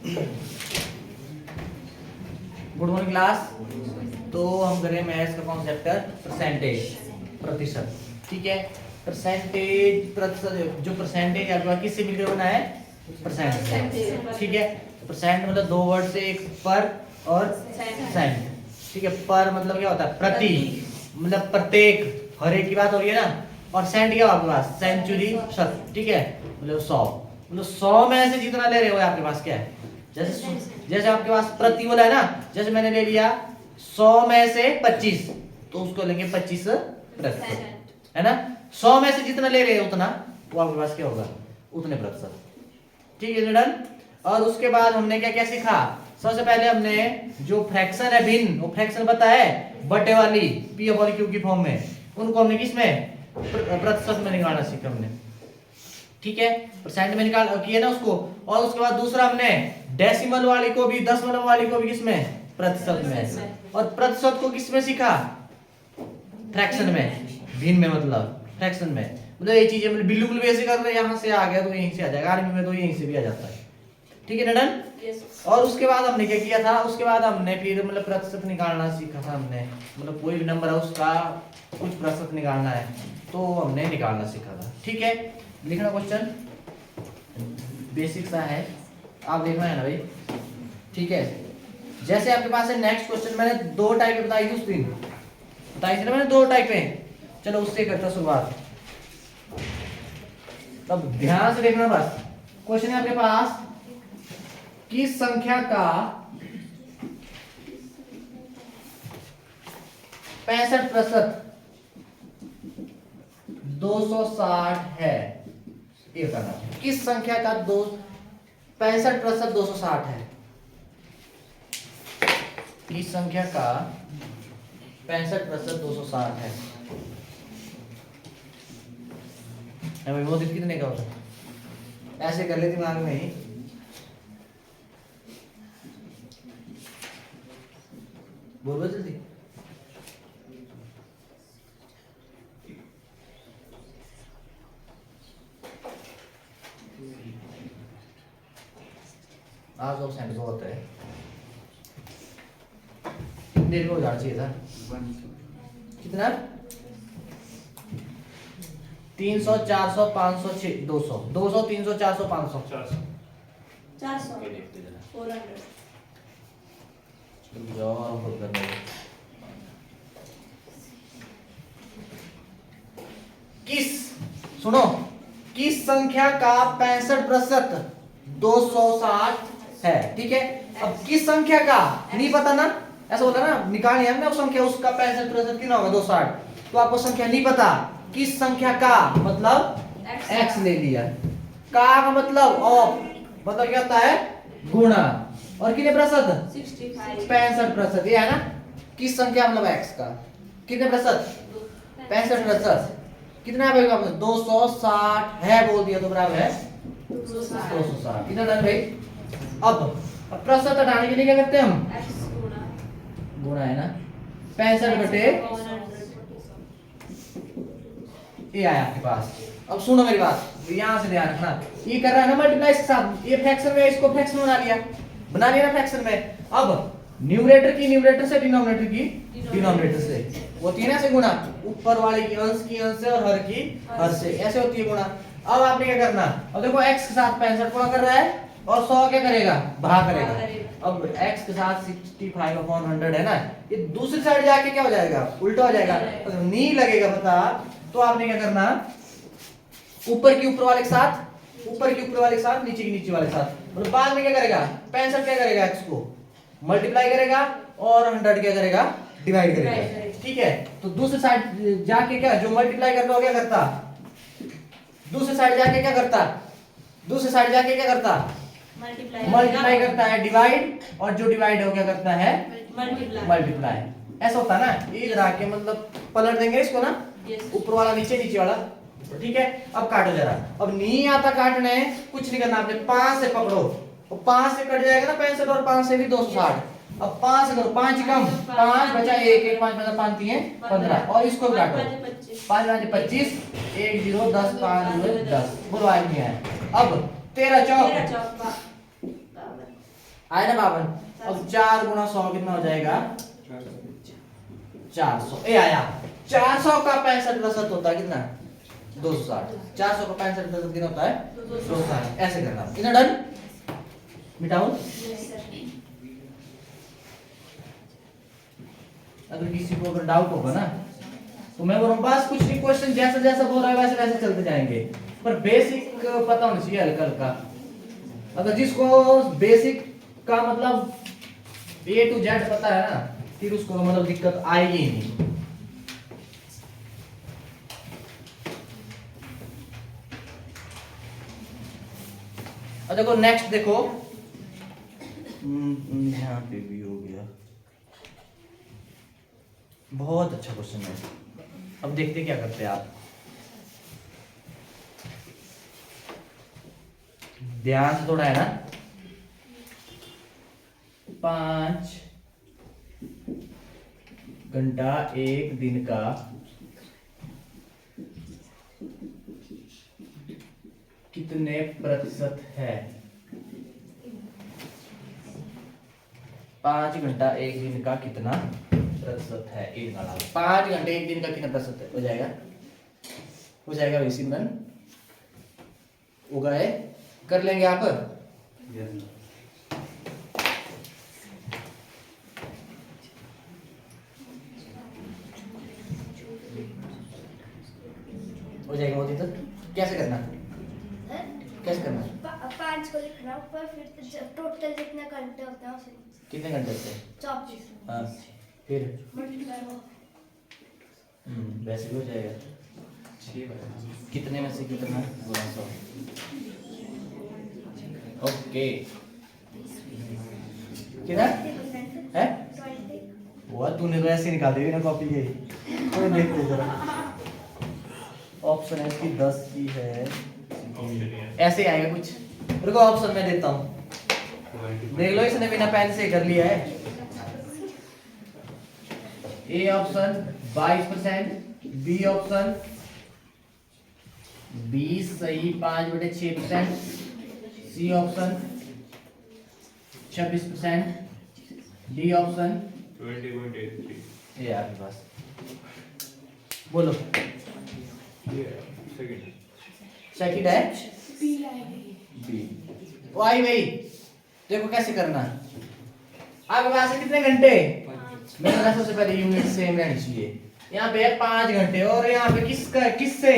Good morning class. तो हम करें मैथ्स का कॉन्सेप्ट परसेंटेज, प्रतिशत। ठीक है, परसेंटेज प्रतिशत, जो परसेंटेज आपके पास किससे मिलकर बना है? परसेंट। ठीक है, परसेंट मतलब दो वर्ड से, एक पर और सेंट। ठीक है, पर मतलब क्या होता है? प्रति, मतलब प्रत्येक, हर एक की बात हो रही है ना। और सेंट क्या आपके पास? सेंचुरी, शत। ठीक है, मतलब 100, मतलब 100 में से जितना ले रहे हो आपके पास क्या है? जैसे आपके पास प्रति बोला है ना, जैसे मैंने ले लिया 100 में से 25, तो उसको लेंगे 25%, है ना। 100 में से जितना ले रहे हो उतना, वो आपके पास क्या होगा? उतने प्रतिशत। ठीक है, डन। और उसके बाद हमने क्या क्या सीखा? सबसे पहले हमने जो फ्रैक्शन है, भिन्न, वो फ्रैक्शन पता है, बटे वाली पी और क्यू की फॉर्म में, उनको हमने किस में? प्रतिशत में निकालना सीखा हमने। ठीक है, परसेंट में निकाल किए ना उसको। और उसके बाद दूसरा हमने डेसिमल वाली को भी, दशमलव वाली को भी किसमें? प्रतिशत में। और प्रतिशत को किसमें सीखा? फ्रैक्शन में, भिन्न में, मतलब फ्रैक्शन में। मतलब ये चीजें मतलब बिल्कुल भी ऐसे कर रहे हैं, यहाँ से आ गया तो यहीं से आ जाएगा, आर्मी में तो यहीं से भी आ जाता है। ठीक है, डन। और उसके बाद हमने क्या किया था? उसके बाद हमने फिर मतलब प्रतिशत निकालना सीखा था हमने, मतलब कोई भी नंबर है उसका कुछ प्रतिशत निकालना है तो हमने निकालना सीखा था। ठीक है, लिखना क्वेश्चन बेसिक सा है, आप देखना है ना भाई। ठीक है, जैसे आपके पास है नेक्स्ट क्वेश्चन, मैंने दो टाइप बताई थी उस दिन, बताई थी ना मैंने, दो टाइप है। चलो उससे करता शुरुआत। तब ध्यान से देखना बस। क्वेश्चन है आपके पास, किस संख्या का 65% 260 है? ये बताना, किस संख्या का 65% 260 है? किस संख्या का 65% 260 है? भाई वो कितने का होता है? ऐसे कर ले दिमाग में ही। बोलो जल्दी। आज 2% होता है, देर को जाना चाहिए था। कितना? 300, 400, 500, 200, 200, 300, 400, 500, 400, 400, किस, सुनो, किस संख्या का 65% 260 है? ठीक है, अब किस संख्या का नहीं पता ना, ऐसा बोला ना, निकालनी है ना उस संख्या, उसका 65% कितना होगा? 260। तो आपको संख्या नहीं पता, किस संख्या का मतलब x ले लिया, का मतलब ऑफ, मतलब क्या होता है? गुणा, और कितने प्रतिशत? 65%, ये है ना। किस संख्या मतलब x का कितने प्रतिशत? 65%। कितना है भाई? 260 है बोल दिया तो बराबर है 260। कितना डन भाई? अब प्रतिशत हटाने के लिए क्या करते हैं हम? गुणा, है ना। 65 बटे ये आया आपके पास। अब सुनो मेरी बात, यहां से ध्यान रखना, ये कर रहा है ना मल्टीप्लाई इसके साथ, ये फ्रैक्शन में, इसको फ्रैक्शन बना लिया ना फ्रैक्शन में। अब न्यूमरेटर की न्यूमरेटर से, डिनोमिनेटर की डिनोमिनेटर से होती है ना ऐसे गुणा, ऊपर वाले की अंश से और हर की हर से, ऐसे होती है गुणा। अब आपने क्या करना, अब देखो x के साथ 65 गुणा कर रहा है और 100 क्या करेगा? भाग करेगा। अब x के साथ 65/100 है ना, ये दूसरी साइड जाके क्या हो जाएगा? उल्टा हो जाएगा। अगर नहीं लगेगा पता तो आपने क्या करना, ऊपर की ऊपर वाले के साथ, ऊपर की ऊपर वाले के साथ, नीचे की नीचे वाले के साथ, मतलब बाद में क्या करेगा? 65 क्या करेगा? x को मल्टीप्लाई करेगा और 100 क्या करेगा? डिवाइड करेगा। ठीक है, तो दूसरी साइड जाके क्या, जो मल्टीप्लाई करता हो क्या करता? दूसरी साइड जाके क्या करता? दूसरी साइड जाके क्या करता? मल्टीप्लाई करता है, डिवाइड, और जो डिवाइड हो क्या करता है? मल्टीप्लाई। ऐसा होता है ना, इधर आके मतलब पलट देंगे इसको ना, ऊपर वाला नीचे, नीचे वाला। ठीक है, अब काटो जरा। अब नहीं आता काटने, कुछ नहीं करना, आपने 5 से पकड़ो, और 5 से कट जाएगा ना 65, और 5 से भी 260। अब 5 से करो, 5 कम 5 बचा 1, 1 5 मतलब 5 3 15, और इसको भी काटो, 5 5 25, 1 0 10 5 10, बोलो आज नहीं आया। अब 13 चौक आया ना 52। अब 4 गुणा 100 कितना हो जाएगा 400। ए आया 400 का 65% होता है कितना 260। 400 का 65% कितना होता है 260। ऐसे करना इतना डन। मिटाऊं अगर किसी को अगर डाउट होगा ना तो मैं बोल रहा हूँ बस कुछ नहीं, क्वेश्चन जैसा जैसा बोल रहा है वैसे वैसे चलते जाएंगे, पर बेसिक पता होना चाहिए हल्का हल्का। अगर जिसको बेसिक का मतलब A to Z पता है ना फिर उसको मतलब दिक्कत आएगी ही नहीं। और देखो नेक्स्ट देखो यहाँ पे भी हो गया, बहुत अच्छा क्वेश्चन है। अब देखते क्या करते हैं आप, ध्यान से थोड़ा है ना। 5 घंटा 1 दिन का कितने प्रतिशत है। 5 घंटा 1 दिन का कितना प्रतिशत है। 5 घंटे 1 दिन का कितना प्रतिशत है, हो जाएगा भाई सिमरन, होगा है, कर लेंगे आप। हो जाएगा मोदी तक। कैसे करना, कैसे करना 5 को लिखना ऊपर, फिर टोटल जितने घंटे होते हैं उसे कितने घंटे से 24। हाँ फिर मल्टीप्लाई वैसे भी हो जाएगा। कितने में से कितना गुणा 100। ओके कितना है वो तूने तो ऐसे निकाल दी ना कॉपी के, कोई देख ले जरा। ऑप्शन है इसकी 10 की है, ऐसे आएगा कुछ। रुको ऑप्शन में देता हूँ, देख लो इसने बिना पेन से कर लिया है। ए ऑप्शन 22%, बी ऑप्शन 20 सही 5/6%, सी ऑप्शन 26%, डी ऑप्शन 20.83। ये आपके पास बोलो सेकंड है बी। वो आई भाई देखो कैसे करना। आपके पास है कितने घंटे, मेरे पास सबसे पहले यूनिट सेम रहनी चाहिए। यहाँ पे है 5 घंटे और यहाँ पे किससे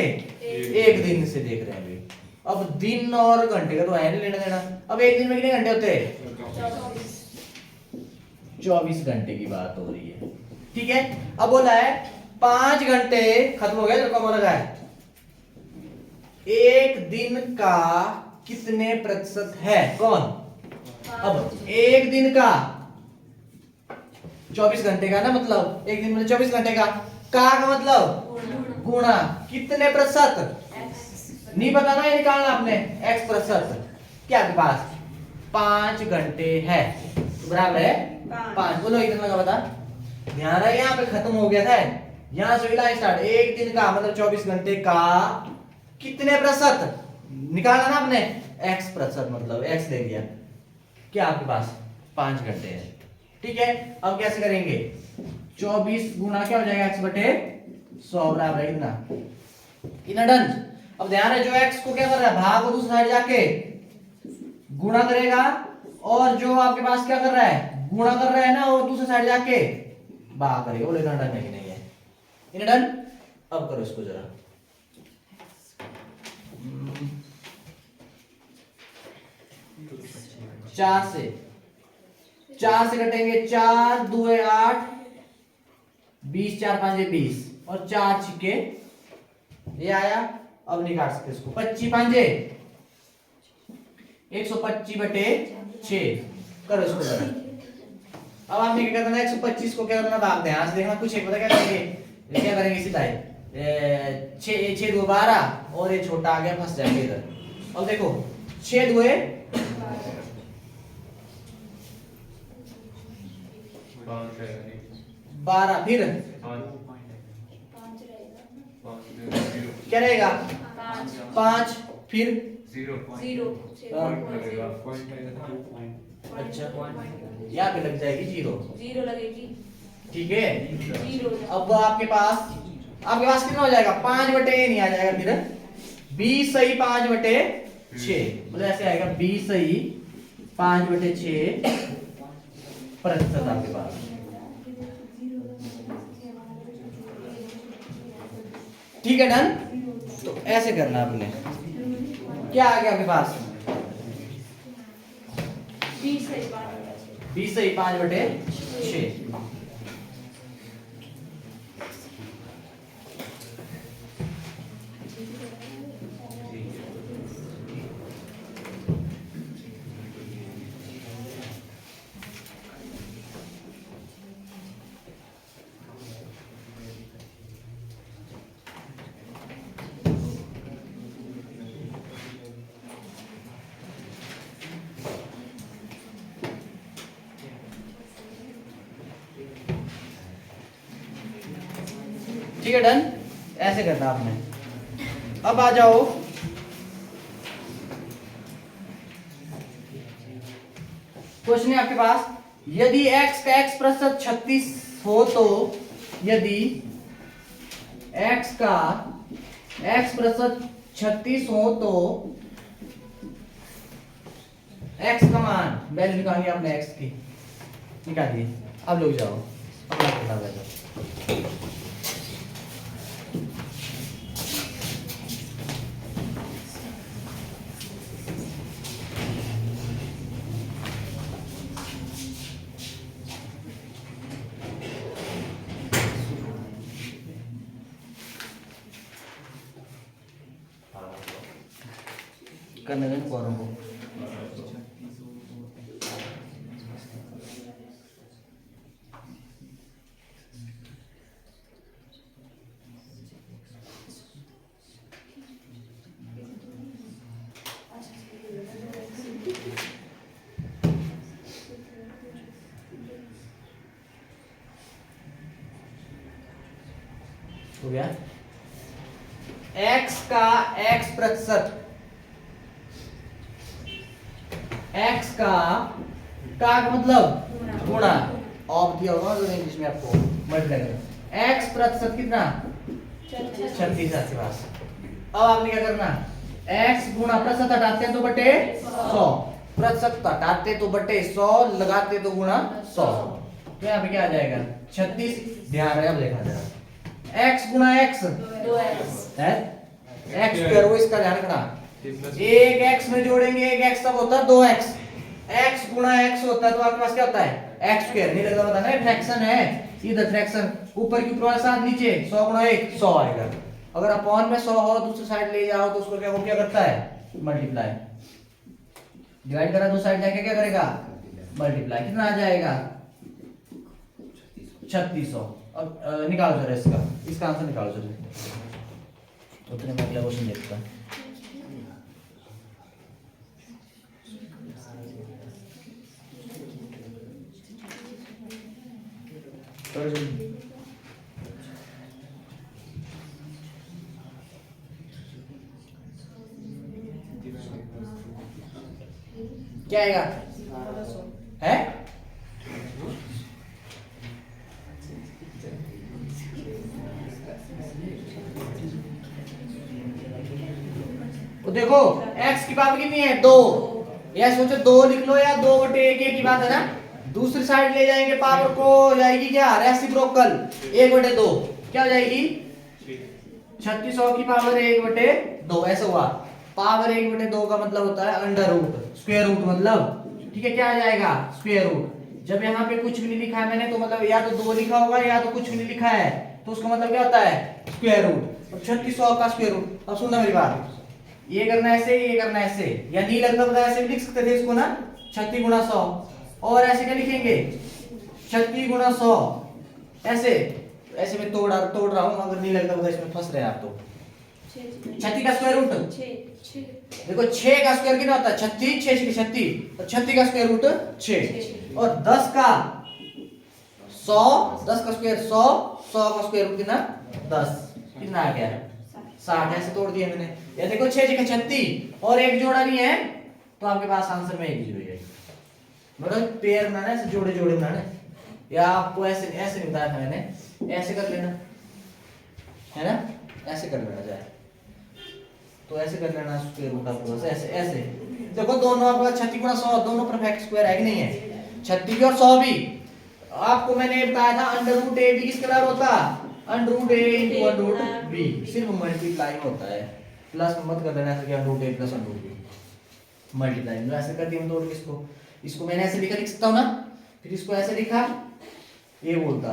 1 दिन से देख रहे हैं भाई। अब दिन और घंटे का तो है नहीं लेना देना। अब 1 दिन में कितने घंटे होते हैं 24 घंटे की बात हो रही है, ठीक है। अब बोला है 5 घंटे खत्म हो गया, जो कम लगा है 1 दिन का कितने प्रतिशत है कौन। अब 1 दिन का 24 घंटे का ना, मतलब 1 दिन में 24 घंटे का मतलब गुणा कितने प्रतिशत नहीं बताना, ये निकालना आपने x प्रतिशत। क्या आपके पास 5 घंटे है तो बराबर है 5। बोलो इतना लगा बता। ध्यान रहे यहाँ पे खत्म हो गया था, यहाँ से लाइन स्टार्ट। 1 दिन का मतलब 24 घंटे का कितने प्रतिशत निकालना ना आपने, x प्रतिशत मतलब x ले लिया। क्या आपके पास 5 घंटे है, ठीक है। अब कैसे करेंगे 24 गुना क्या हो जाएगा x/100 बराबर है कितना डन। अब ध्यान है जो x को क्या कर रहा है भाग को दूसरी साइड जाके गुणा करेगा, और जो आपके पास क्या कर रहा है गुणा कर रहा है ना वो दूसरी साइड जाके भाग करेगा। बोले डन नहीं है इन डन। अब करो इसको जरा 4 से कटेंगे 4 2 8 20 4 5 20 और 4 छिके ये आया। अब नहीं काट सकते इसको 25 5 125/6 करो इसको जरा। अब आपने क्या करना है 125 को क्या करना भाग ध्यान से देखना कुछ एक पता क्या करेंगे, क्या करेंगे सीधा 6 2 12 और ये छोटा आ गया फंस जाएंगे इधर। अब देखो 6 2 12 फिर क्या रहेगा 5 फिर जीरो पॉइंट लगेगा अच्छा यहाँ पे लग जाएगी जीरो, जीरो लगेगी। ठीक है। जीरो अब आपके पास कितना हो जाएगा, 5/, नहीं आ जाएगा फिर 20 सही 5/6, मतलब ऐसे आएगा 20 सही 5/6 प्रतिशत आपके पास। ठीक है, डन। तो ऐसे करना आपने, क्या आ गया आपके पास, 20 सही 5/6। ठीक है, डन। ऐसे करना आपने। अब आ जाओ, क्वेश्चन है आपके पास, यदि x का x प्रतिशत 36 हो तो, यदि x का x प्रतिशत 36 हो तो x का मान, वैल्यू निकालिए आपने x की, निकालिए। अब लोग जाओ अपना किताब ले जाओ। करने दें फॉर्म को। हो गया, x का x प्रतिशत, x का मतलब गुणा, ऑफ दिया होगा तो इंग्लिश में आपको मल्टीप्लाई करना, x प्रतिशत कितना 36 आपके पास। अब आपने क्या करना, x गुणा प्रतिशत हटाते हैं तो बटे 100, प्रतिशत हटाते तो बटे 100, लगाते तो गुणा 100, तो यहाँ पे क्या आ जाएगा 36। ध्यान रहे, अब देखा जाएगा x गुणा x 2x है, x स्क्वायर, वो इसका ध्यान रखना, एक x में जोड़ेंगे एक x तब होता है 2x, x गुणा x होता है तो आपके पास क्या होता है x स्क्वायर, नहीं लगता पता ना, फ्रैक्शन है, इधर फ्रैक्शन ऊपर की ऊपर साथ, नीचे 100 गुणा 1 100 आएगा। अगर अपॉन में 100 हो दूसरी साइड ले जाओ तो उसको क्या करता है मल्टीप्लाई, डिवाइड करा दो साइड जाके क्या करेगा मल्टीप्लाई, कितना आ जाएगा 3600। अब निकालो जरा इसका आंसर निकालो जरा, उतने में अगला क्वेश्चन देखता है। क्या आएगा है, तो देखो x की पावर कितनी है 2, या सोचो 2 लिख लो या 2/1 की बात है ना, दूसरी साइड ले जाएंगे पावर को, हो जाएगी क्या रेसिप्रोकल 1/2, क्या हो जाएगी 3600 की पावर 1/2, ऐसा हुआ। पावर 1/2 का मतलब होता है अंडर रूट, स्क्वायर रूट मतलब, ठीक है, क्या आ जाएगा स्क्वायर रूट। जब यहाँ पे कुछ भी नहीं लिखा है मैंने, तो मतलब या तो 2 लिखा होगा या तो कुछ भी नहीं लिखा है, तो उसका मतलब क्या होता है स्क्वायर रूट, और 3600 का स्क्वायर रूट। अब सुनना मेरी बात, ये करना ऐसे, ये करना ऐसे, या नहीं लगता पता ऐसे भी लिख सकते थे इसको ना, 36 गुणा 100, और ऐसे क्या लिखेंगे 36 गुणा 100, ऐसे में तोड़ रहा हूँ, अगर नहीं लगता पता इसमें फंस रहे हैं आप तो। 36 का स्क्वायर रूट देखो, 6 का स्क्वायर कितना होता है 36, 6 6 36, और 36 का स्क्वायर रूट 6, और 10 का 100, 10 का स्क्वायर 100, 100 का स्क्वायर रूट कितना 10, कितना आ गया 60 ऐसे तोड़ दिए मैंने। ये देखो 6 जगह 36 और एक जोड़ा नहीं है तो आपके पास आंसर में एक जीरो है। मतलब पेयर बनाना है, ऐसे जोड़े जोड़े बनाना है, या आपको ऐसे ऐसे नहीं बताया था मैंने, ऐसे कर लेना है ना, ऐसे कर लेना चाहे तो ऐसे कर लेना स्क्वायर रूट आपको बस ऐसे ऐसे। देखो दोनों आपका 36 गुणा 100 दोनों परफेक्ट स्क्वायर है कि नहीं है, 36 भी और 100 भी। आपको मैंने बताया था अंडर रूट ए भी किसके बराबर होता है, under root A into under root B, सिर्फ मल्टीप्लाई में होता है, प्लस मत कर देना ऐसे कि under root A plus under root B multiply में। ऐसे कर दिया हम तोड़ के इसको मैंने ऐसे लिख सकता हूं ना, फिर इसको ऐसे लिखा ये बोलता,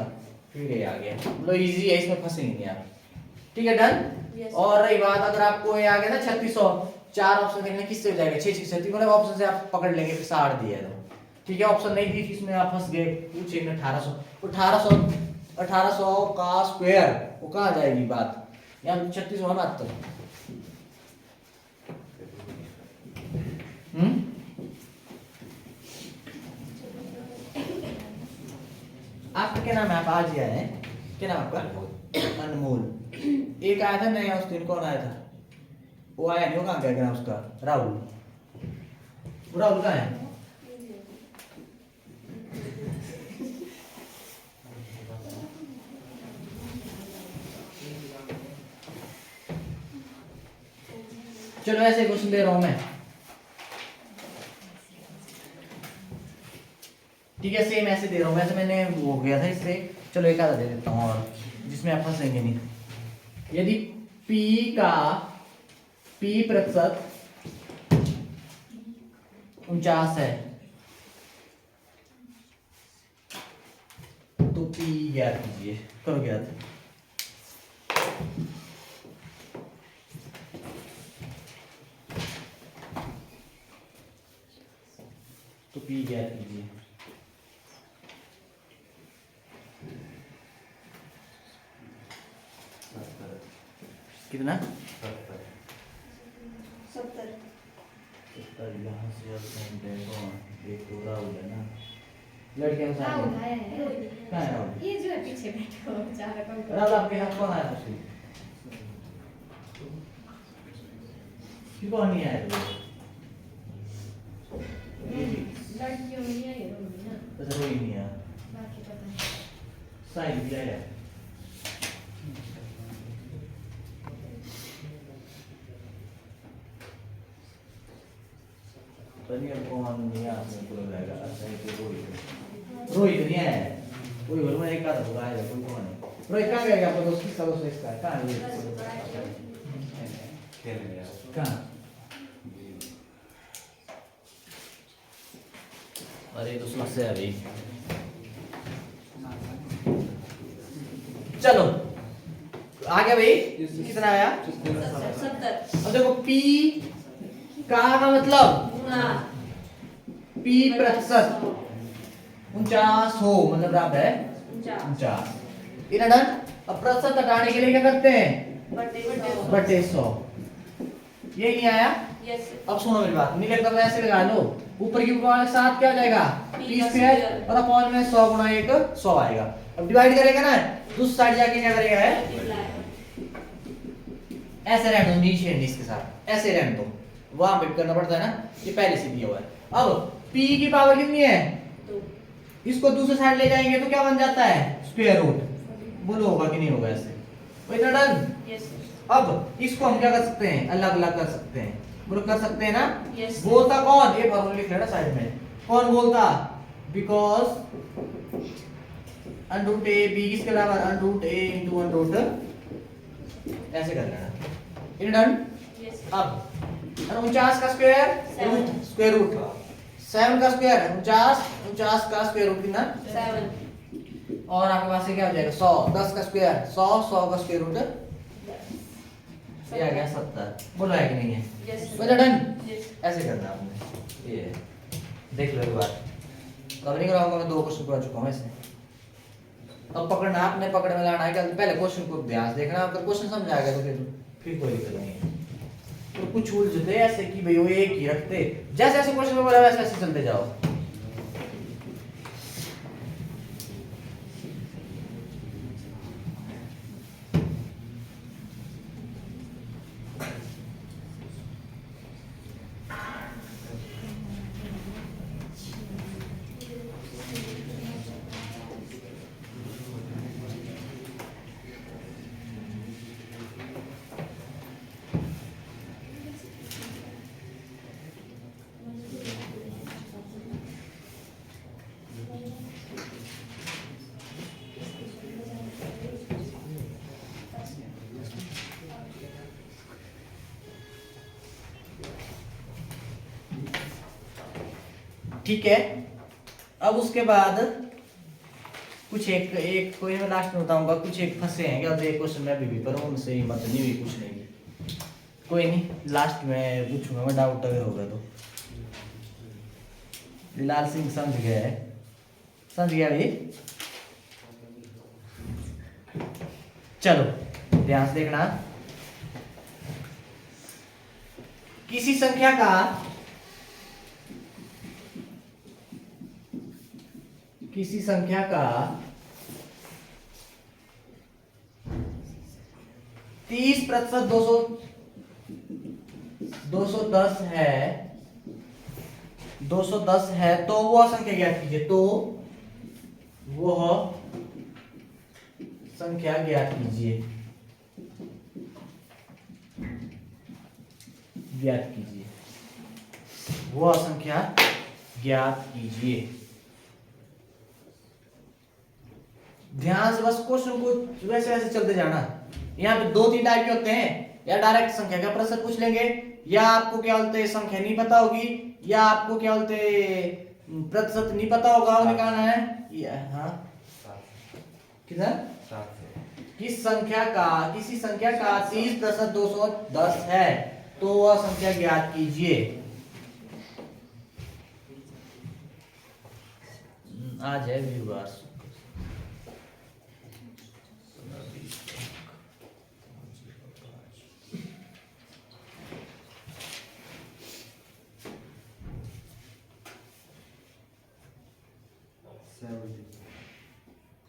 फिर ये आ गया। मतलब इजी है, इसमें फंसेंगे नहीं आप। ठीक है डन। Yes. और रही बात अगर आपको ये आ गया ना 3600, चार ऑप्शन देखना किससे हो जाएगा, 6 6 36 मतलब ऑप्शन से आप पकड़ लेंगे, फिर 60 दिया है तो ठीक है। ऑप्शन नहीं दी थी इसमें आप फंस गए, पूछे 1800 1800 का स्क्वायर वो कहाँ जाएगी बात, यहाँ 3669। आपका क्या नाम है, आप आज ही आए हैं, क्या नाम आपका, अनमोल। एक आया था नया उस दिन, कौन आया था, वो आया नहीं, वो कहाँ गया उसका, राहुल। राहुल कहाँ है, चलो ऐसे क्वेश्चन दे रहा हूं मैं, ठीक है सेम ऐसे दे रहा हूं, वैसे मैंने वो हो गया था इससे। चलो एक आधा दे देता हूं और जिसमें आप फंसेंगे नहीं। यदि P का P प्रतिशत 49 है तो P ज्ञात कीजिए, करो ज्ञात। तो P ज्ञात कीजिए। कितना 70 यहाँ से एक पूरा हो गया ना, लड़कियां हाँ, साथ में उठाया है। कहाँ है राहुल? ये जो है पीछे बैठा हुआ बेचारा कौन राहुल आपके साथ कौन आया था, क्यों कौन नहीं आया था, लड़कियों में नहीं आई रोमी ना, अच्छा कोई नहीं आया, बाकी पता नहीं। साइड भी आया। तभी अब कौन नहीं आया, आपने पूरा रहेगा, अच्छा ये तो रोहित नहीं आया है, कोई बोल मैं एक आधा बुला आएगा, कोई कौन है रोहित, कहाँ गया आपका दोस्त, किसका दोस्त है इसका, कहाँ है रोहित, कहाँ, अरे तो समस्या है भाई। चलो आ गया भाई, कितना आया 70 अब देखो P का मतलब गुणा P प्रतिशत 49 हो, मतलब बराबर है 49। इधर डन। अब प्रतिशत हटाने के लिए क्या करते हैं, बटे 100। ये नहीं आया, यस अब सुनो मेरी बात, नहीं लगता तो ऐसे लगा लो, ऊपर की पावर के साथ क्या हो जाएगा P स्क्वायर और अपॉन में 100 गुणा 1 100 आएगा। अब डिवाइड करेगा ना, दूसरी साइड जाके क्या करेगा है, ऐसे रहने दो, नीचे इसके साथ ऐसे रहने दो, वहां पे करना पड़ता है ना, ये पहले से दिया हुआ है। अब P की पावर कितनी है, इसको दूसरी साइड ले जाएंगे तो क्या बन जाता है स्क्वायर रूट, बोलो होगा कि नहीं होगा ऐसे, वही तो डन। यस अब इसको हम क्या कर सकते हैं, अलग अलग कर सकते हैं, बोलो कर सकते हैं ना। Yes. बोलता कौन, ये फॉर्मूला लिख लेना साइड में, कौन बोलता, because under root A B किसके बराबर, under root A into under root, ऐसे कर लेना, ये डन। यस अब 49 का square Seven. Root square root 7 का स्क्वायर 49 का स्क्वायर रूट कितना 7 और आपके पास से क्या हो जाएगा 100, 10 का स्क्वायर 100 का स्क्वायर रूट, ये आ गया 70। बोलो है कि नहीं है, यस बचा डन। यस ऐसे करना आपने, ये देख लो एक बार, कब नहीं कराऊंगा मैं, 2 क्वेश्चन कर चुका हूं ऐसे। अब पकड़ना आपने, पकड़ में लाना है, पहले क्वेश्चन को ध्यान से देखना, अगर क्वेश्चन समझ आ गया तो फिर कोई दिक्कत नहीं है। तो कुछ उलझते ऐसे कि भाई वो एक ही रखते, जैसे जैसे क्वेश्चन में बोला वैसे वैसे चलते जाओ। ठीक है। अब उसके बाद कुछ एक कोई मैं लास्ट में बताऊंगा, कुछ एक फंसे हैं क्या एक क्वेश्चन में अभी भी, पर उनसे हिम्मत नहीं हुई पूछने की। कोई नहीं, लास्ट में पूछूंगा मैं, डाउट अगर होगा तो। लाल सिंह समझ गया है, समझ गया भाई। चलो ध्यान से देखना। किसी संख्या का किसी संख्या का 30% 210 है, 210 है, तो वह संख्या ज्ञात कीजिए। तो वह संख्या ज्ञात कीजिए, ज्ञात कीजिए, वह संख्या ज्ञात कीजिए। ध्यान से बस क्वेश्चन को वैसे वैसे चलते जाना। यहाँ पे 2-3 टाइप के होते हैं, या डायरेक्ट संख्या का प्रश्न पूछ लेंगे, या आपको क्या बोलते संख्या नहीं पता होगी, या आपको क्या बोलते प्रतिशत नहीं पता होगा, वो निकालना है। हाँ किधर किस संख्या का किसी संख्या का 30% 210 है, तो वह संख्या ज्ञात कीजिए। आज है वीरवार,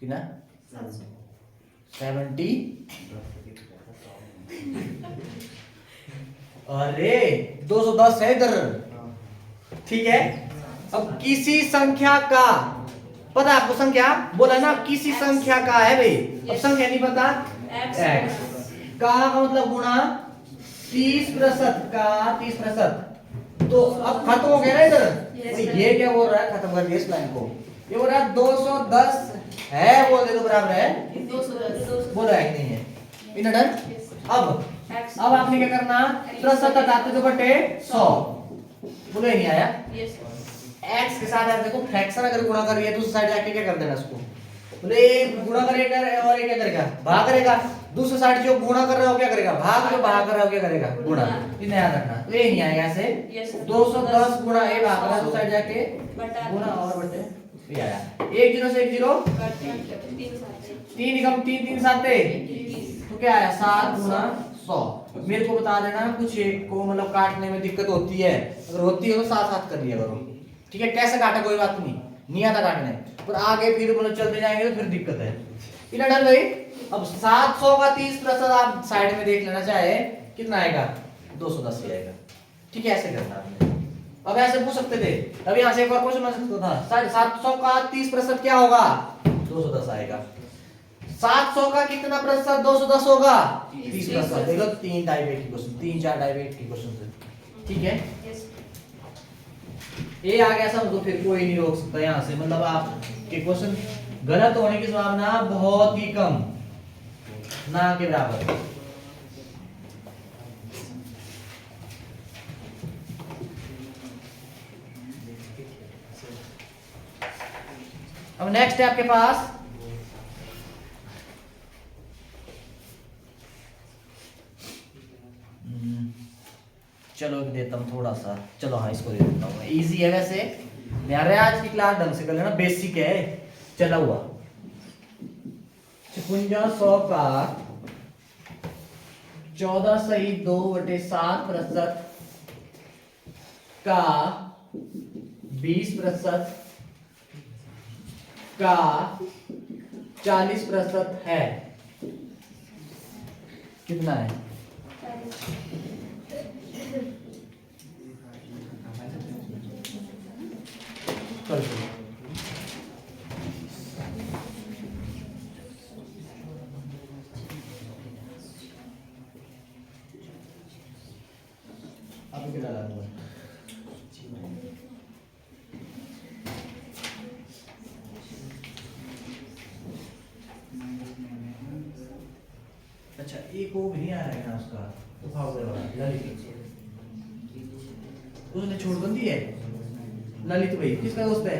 कितना 70। अरे 210 है इधर, ठीक है। अब किसी संख्या का पता है आपको, संख्या बोला ना, किसी संख्या का है भाई। अब संख्या नहीं पता, x का मतलब गुणा 30% का 30%। तो अब खत्म हो गया ना इधर। तो ये क्या बोल रहा है, खत्म कर दिया इस लाइन को। ये बोल रहा है 210 है, बोल दे तो बराबर है 210। बोल रहा है कि नहीं है, इन डन। अब आपने क्या करना, प्रतिशत हटाते तो बटे 100। बोलो नहीं आया। x के साथ देखो फ्रैक्शन अगर गुणा कर रही है तो उस साइड जाके क्या कर देना इसको, बोले गुणा करेगा और ये क्या करेगा, भाग करेगा। दूसरी साइड जो गुणा कर रहा हो क्या करेगा, भाग। जो भाग कर रहा हो क्या करेगा, गुणा। इन्हें याद रखना। तो ये नहीं आएगा ऐसे 210 गुणा ये भाग कर रहा है, दूसरी साइड जाके गुणा और बटे ये आया। 1 0 से 1 0 3 निकम 3 3 7 तो क्या आया 7 गुणा 100। मेरे को बता देना कुछ एक को मतलब काटने में दिक्कत होती है, अगर होती है तो साथ साथ कर लिया करो, ठीक है। कैसे काटा कोई बात नहीं आता काटने, पर आगे फिर मतलब चलते जाएंगे तो फिर दिक्कत है। इतना डन भाई। अब 700 का 30% आप साइड में देख लेना चाहे कितना आएगा, 210 ही आएगा, ठीक है। ऐसे करना आपने। अब ऐसे पूछ सकते थे, अब यहाँ से एक और क्वेश्चन बन सकता था, 700 का 30% क्या होगा, 210 आएगा। 700 का कितना प्रतिशत 210 होगा, 30%। देखो 3 टाइप के क्वेश्चन, 3-4 टाइप के क्वेश्चन, ठीक है। ये आ गया समझो, फिर कोई नहीं रोक सकता यहाँ से, मतलब आपके क्वेश्चन गलत होने की संभावना बहुत ही कम, ना के बराबर। अब नेक्स्ट है आपके पास चलो देता हूँ थोड़ा सा, चलो हाँ इसको दे देता हूँ, इजी है वैसे। यार आज की क्लास ढंग से कर लेना, बेसिक है, चला हुआ। 56 का 14.2/7% का 20% का 40% है, कितना है? चल अब क्या डाला हुआ है? अच्छा एक वो भी नहीं आ रहा है उसका, तो फावड़े वाला ललित उसने छोड़ बंदी है। ललित भाई किसका दोस्त है?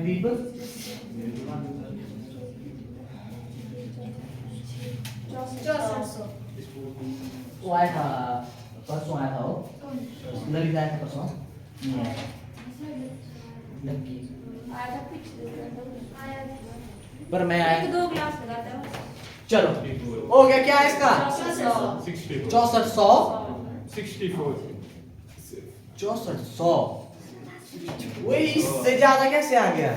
दीप। वो आया था परसों, आया था वो ललित आया था परसों, नहीं आया था। पर मैं आया। 1-2 क्लास लगाता हूँ। चलो हो गया। क्या है इसका? 6400 6400। वही इससे ज्यादा कैसे आ गया?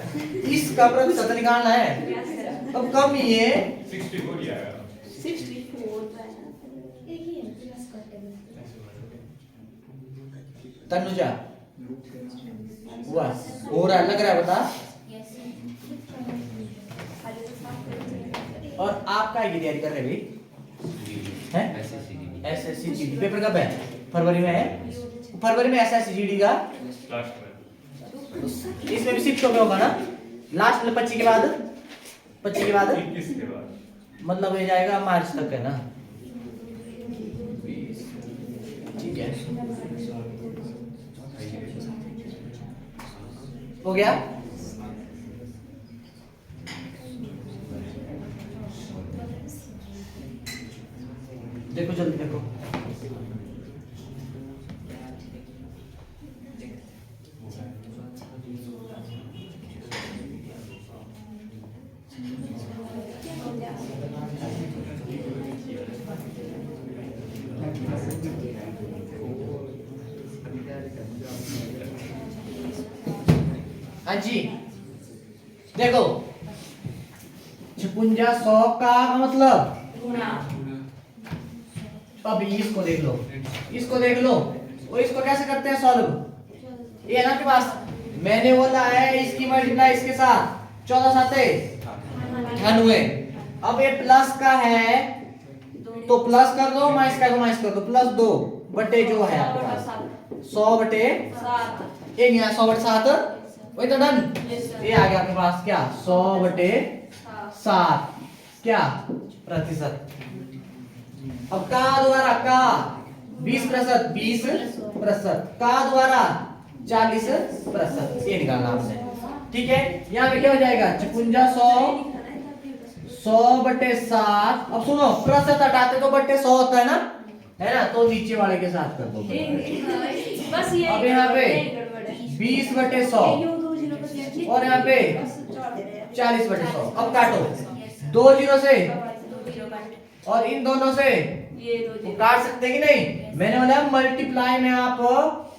इसका प्रतिशत निकालना है। अब कम ही है। 64 एक ही है प्लस करते तनुजा हुआ हो रहा लग रहा है, बता। और आप क्या की तैयारी कर रहे हैं? एसएससी जीडी पेपर कब है? फरवरी में है। फरवरी में एसएससी जीडी का इसमें भी शिफ्ट हो गया होगा ना? लास्ट में 25 के बाद 21 के बाद मतलब ये जाएगा मार्च तक है ना? ठीक है, हो गया। देखो जल्दी देखो। हाँ जी देखो, 5600 का मतलब गुना। अब इसको देख लो, इसको देख लो। और इसको कैसे करते हैं सॉल्व? ये है ना आपके पास, मैंने बोला है इसकी मल्टीप्लाई इसके साथ 14 साते 98। अब ये प्लस का है तो प्लस कर दो, माइनस का माइनस कर दो, प्लस 2 बटे जो है आपके पास 100 बटे 7। ये नहीं है 100 बटे 7, वही तो डन। ये आ गया आपके पास क्या? 100 बटे 7 क्या प्रतिशत। अब का द्वारा का 20%, 20% का द्वारा 40%, ये निकालना आपने। ठीक है, यहाँ पे क्या हो जाएगा? 5600 100 बटे 7। अब सुनो, प्रतिशत हटाते तो बटे 100 होता है ना? तो नीचे वाले के साथ कर दो। बस ये अब यहाँ पे 20 बटे 100 और यहाँ पे 40 बटे 100। अब काटो 2 जीरो से और इन दोनों से ये वो काट सकते हैं कि नहीं? मैंने बोला मल्टीप्लाई में आप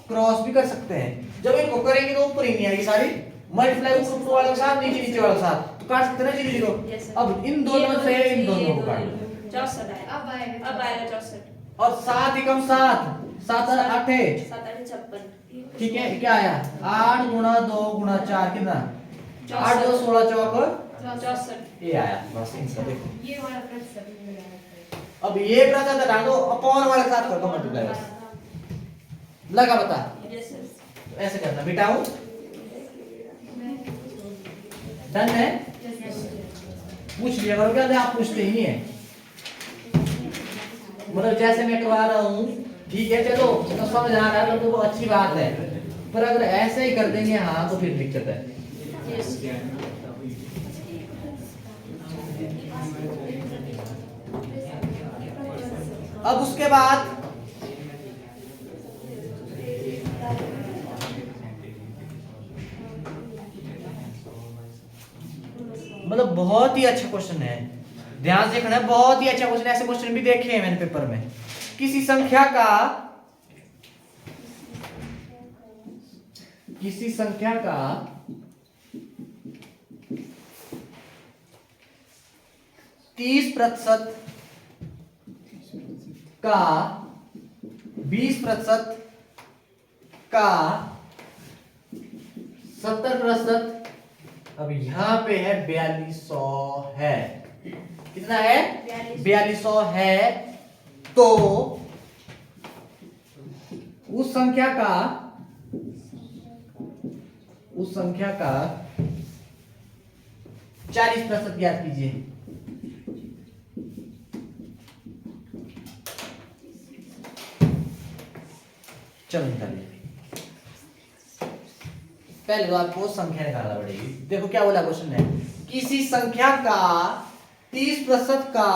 क्रॉस भी कर सकते हैं। जब इनको करेंगे तो ऊपर ही नहीं आएगी सारी, मल्टीप्लाई ऊपर वाले के साथ नीचे नीचे वाले के साथ तो काट सकते हैं ना 0 0। अब इन दोनों से इन दोनों को काट दो। 64 आएगा। अब आएगा 64 और 7 एकम 7 7 8 है। 7 8 56। ठीक है, क्या आया? 8 गुणा 2 गुणा 4 कितना? 8 2 16 चौक 64। ये आया। बस इनका देखो, ये वाला प्रतिशत में लगाना। अब ये प्रतिशत हटा दो, अपॉन वाले के साथ कर दो मल्टीप्लाई। बस लगा, बता ऐसे करना बेटा। हूं डन है? पूछ लिया करो, क्या आप पूछते ही है मतलब जैसे मैं करवा रहा हूँ। ठीक है, चलो तो समझ आ रहा है तो वो अच्छी बात है, पर अगर ऐसे ही कर देंगे हाँ तो फिर दिक्कत है। अब उसके बाद मतलब बहुत ही अच्छा क्वेश्चन है, ध्यान से देखना है, बहुत ही अच्छा क्वेश्चन। ऐसे क्वेश्चन भी देखे हैं मैंने पेपर में। किसी संख्या का 30% का 20% का 70%। अब यहां पे है 4200 है। कितना है? 4200 है। तो उस संख्या का 40% ज्ञात कीजिए। चलो निकालिए। पहले तो आपको संख्या निकालना पड़ेगी। देखो क्या बोला क्वेश्चन में, किसी संख्या का 30% का,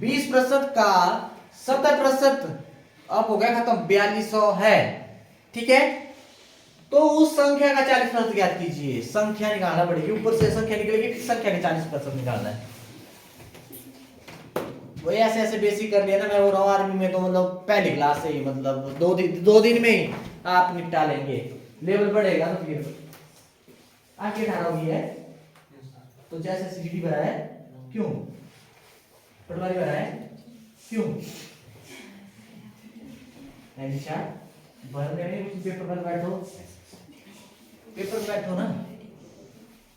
20% का, 70%, अब हो गया खत्म, 4200 है, ठीक है। तो उस संख्या का 40% ज्ञात कीजिए। संख्या निकालना पड़ेगी, ऊपर से संख्या निकलेगी, फिर संख्या का 40% निकालना है। वो ऐसे ऐसे बेसिक कर लिया ना, मैं बोल रहा हूँ आर्मी में तो मतलब पहली क्लास से ही, मतलब दो दिन में ही आप निपटा लेंगे। लेवल बढ़ेगा तो फिर आगे 18 होगी है, तो जैसे सीडी भरा है क्यों, पटवारी भरा है क्यों, भर लेने पेपर पर बैठो, पेपर पर बैठो ना,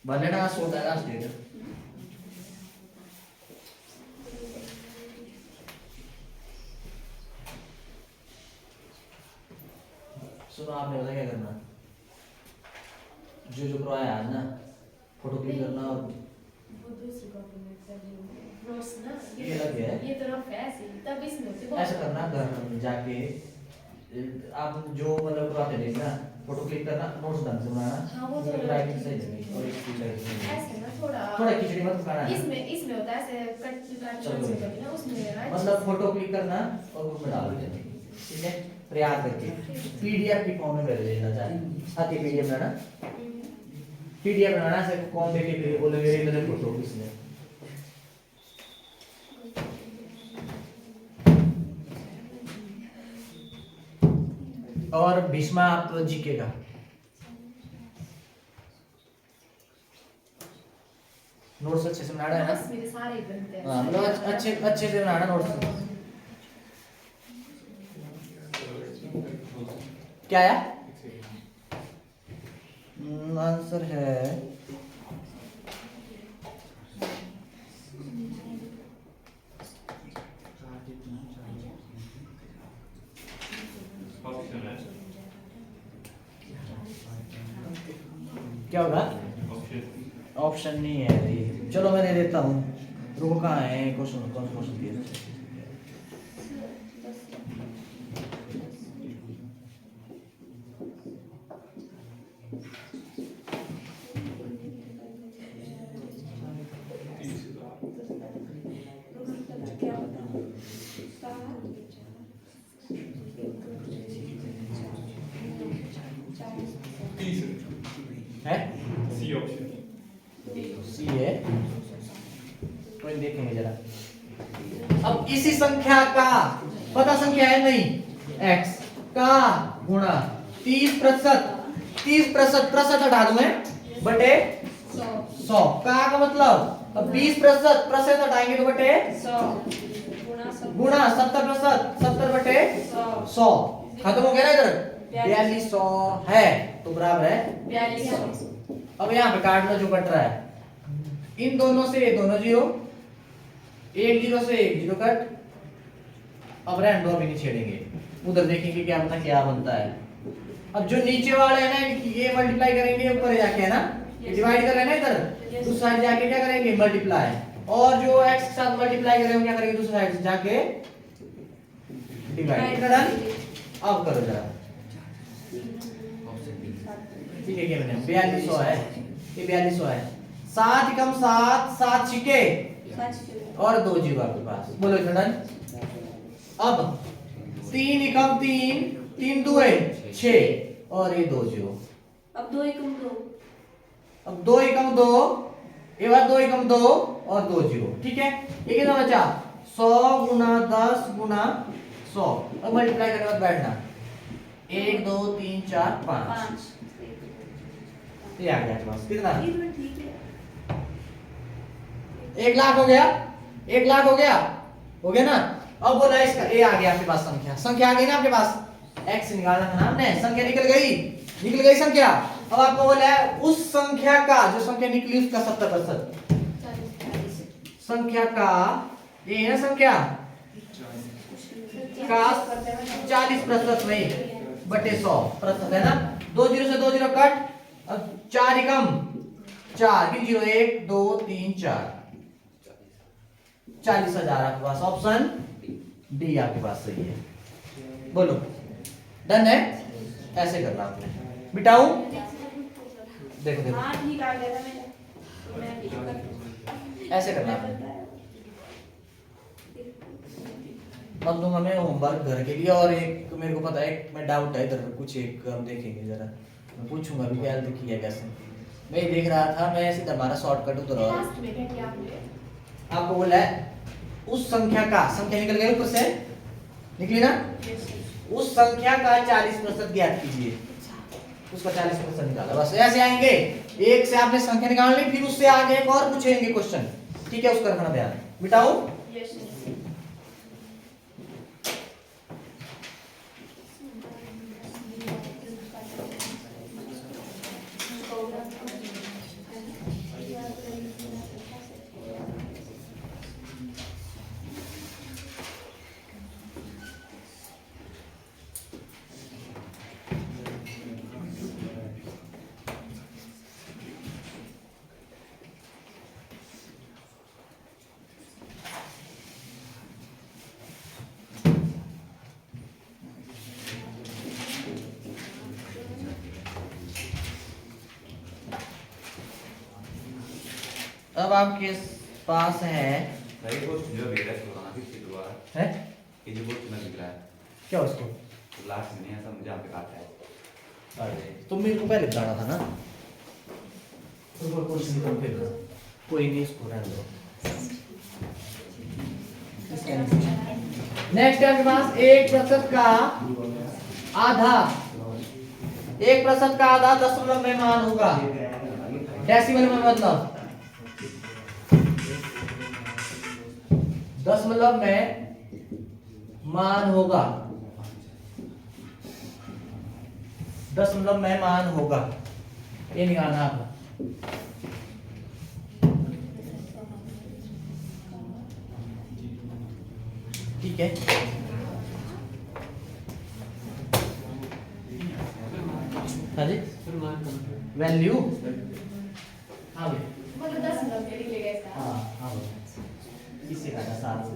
भर लेना। सोता है लास्ट डेट, सुनो आपने बताया क्या करना, जो करवाया आज ना, फोटो क्लिक करना और ये अलग है, ये तरफ है ऐसे तब इसमें होते बहुत ऐसा करना, घर जाके आप जो मतलब करवाते थे ना, फोटो क्लिक करना, नोट्स ढंग से बनाना। हाँ, वो तो राइटिंग सही नहीं और एक चीज ऐसे ना थोड़ा थोड़ा खिचड़ी मत खाना है। इसमें होता है ऐसे कट चलो। से करना उसमें मतलब फोटो क्लिक करना और ग्रुप में डाल देना, ठीक है, प्रयास करके पीडीएफ की फॉर्म में भेज देना, चाहे साथ ही पीडीएफ बनाना, पीडीएफ बनाना से कौन देखे फिर बोलेंगे ये मेरे फोटो किसने। और भीष्मा आप तो जीके का नोट्स अच्छे से बनाना है ना, मेरे सारे बनते हैं। हाँ मतलब अच्छे से बनाना नोट्स। क्या है आंसर है क्या होगा, ऑप्शन नहीं है ये। चलो मैं दे देता हूँ, रुको कहाँ है क्वेश्चन, कौन सा क्वेश्चन दिया, है सी ऑप्शन, सी है, तो देखेंगे जरा। अब इसी संख्या का पता संख्या है नहीं, x का गुणा 30%, 30% हटा दूं मैं बटे 100 का मतलब, अब 20% हटाएंगे तो बटे 100 गुणा 70%, 70 बटे 100, खत्म हो गया ना इधर, 4200 है तो बराबर है 4200। अब यहाँ पे काटना जो कट रहा है, इन दोनों से ये दोनों जीरो, एक जीरो से एक जीरो कट, अब रैंड भी नहीं छेड़ेंगे, उधर देखेंगे क्या पता क्या बनता है। अब जो नीचे वाले है ना, ये मल्टीप्लाई करेंगे ऊपर जाके है ना, ये डिवाइड कर लेना इधर, दूसरी साइड जाके क्या करेंगे मल्टीप्लाई, और जो x के साथ मल्टीप्लाई करेंगे क्या करेंगे दूसरी साइड से जाके डिवाइड। अब करो जरा, ठीक है, क्या मैंने 4200 है, ये 4200 है, 7 कम 7, 7 छिके और 2 जीरो आपके पास, बोलो डन। अब 3 कम 3, 3 2 6 और ये 2 जीरो, अब 2 एकम 2, अब 2 कम 2, ये बार 2 कम 2 और 2 जीरो, ठीक है। ये कितना बचा 100 गुना 10 गुना 100, अब मल्टीप्लाई करने के बाद बैठना, 1 2 3 4 5, ये आ गया बस, कितना 1 लाख हो गया, 1 लाख हो गया ना। अब बोला इसका ए आ गया आपके पास, संख्या आ गई ना आपके पास, x निकालना था ना हमने, संख्या निकल गई संख्या। अब आपको बोला है उस संख्या का, जो संख्या निकली उसका 70%, संख्या का ये है संख्या का 40% नहीं बटे 100% है ना, 2 जीरो से 2 जीरो कट, अब 4 कम 4 किन जीरो 1 2 3 4, 40,000 आपके पास, ऑप्शन डी आपके पास सही है। बोलो डन है, ऐसे करना आपने, मिटाऊं देखो देखो हाँ ठीक आ गया था मेरा। मैं ठीक कर ऐसे करना है। अब दूंगा मैं होमवर्क घर के लिए, और एक मेरे को पता है, मैं डाउट है इधर कुछ, एक हम देखेंगे जरा, मैं पूछूंगा भी क्या किया कैसे। मैं ये देख रहा था, मैं सीधा हमारा शॉर्टकट उधर और लास्ट में क्या किया आपने? आपको बोला है उस संख्या का, संख्या निकल गई ऊपर से, निकली ना, उस संख्या का 40% ज्ञात कीजिए, उसका 40% निकाला, बस ऐसे आएंगे। एक से आपने संख्या निकाल ली, फिर उससे आगे एक और पूछेंगे क्वेश्चन, ठीक है, उसका रखना ध्यान। मिटाओ, यस। अब आपके पास है भाई वो जो बेटा सुना भी थी दोबारा है ये जो बोल निकल रहा है क्या उसको, लास्ट में नहीं ऐसा मुझे आपके आता है। अरे तुम मेरे को पहले बताना था ना, तो क्वेश्चन को फिर कोई नहीं, इसको रहने दो। नेक्स्ट है आपके पास 1% का आधा, 1% का आधा दशमलव में मान होगा, डेसिमल में मतलब दशमलव में मान होगा, दशमलव में मान होगा, ये निकालना आपको। ठीक है, हाँ जी, वैल्यू, हाँ भाई, मतलब 10 मिनट के लिए निकलेगा इसका। हाँ हाँ भाई, किससे काटा, 7 से,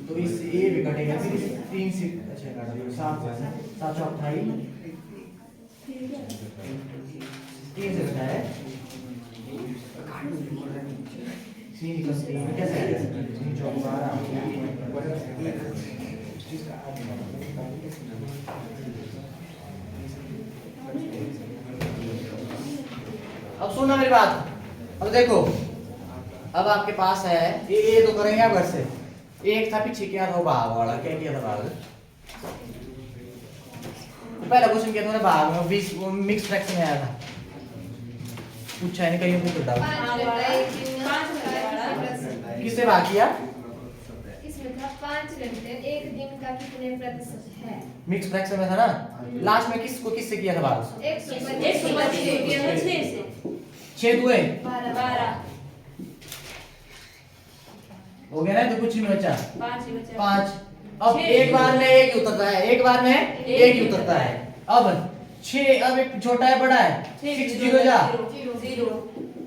तो इस ए भी कटेगा, फिर इस 3 से अच्छा काटेगा, 7 से, 7 चौक 28, 3 से कटा है, 3 का 3 कैसे आएगा, 3 चौक 12। अब सुनना मेरी बात, अब देखो, अब आपके पास है ये तो करेंगे आप घर से, एक था पीछे क्या था भाग वाला, क्या किया था भाग, पहला क्वेश्चन किया था मैंने भाग में, 20 मिक्स फ्रैक्शन में आया था, पूछा है नहीं कहीं पे डाल, 5 घंटा एक दिन 5 घंटा किससे भाग किया, इसमें था 5 घंटे एक दिन का कितने प्रतिशत है? मिक्स फ्रैक्शन में था ना, लास्ट में किसको किससे किया था भाग, 125 6 दुए 12 हो गया ना, तो कुछ नहीं बचा, 5 ही बचा। 5। अब एक बार में एक ही उतरता है, एक बार में एक ही उतरता है, अब 6, अब एक छोटा है बड़ा है, 6 जीरो जा, 0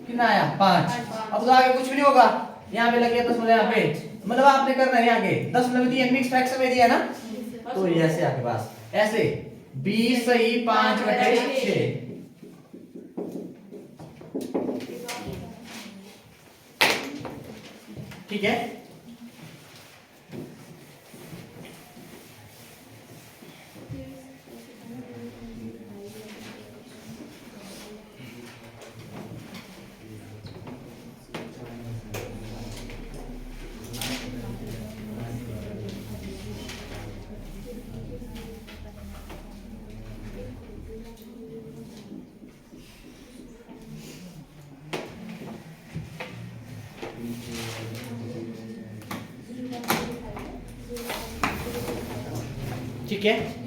कितना आया 5। अब तो आगे कुछ भी नहीं होगा, यहाँ पे लग गया दशमलव, यहाँ पे मतलब आपने करना है आगे दशमलव दिया, मिक्स फ्रैक्शन में दिया ना, तो ये ऐसे आपके पास ऐसे 20 सही 5/6, ठीक है। ठीक है।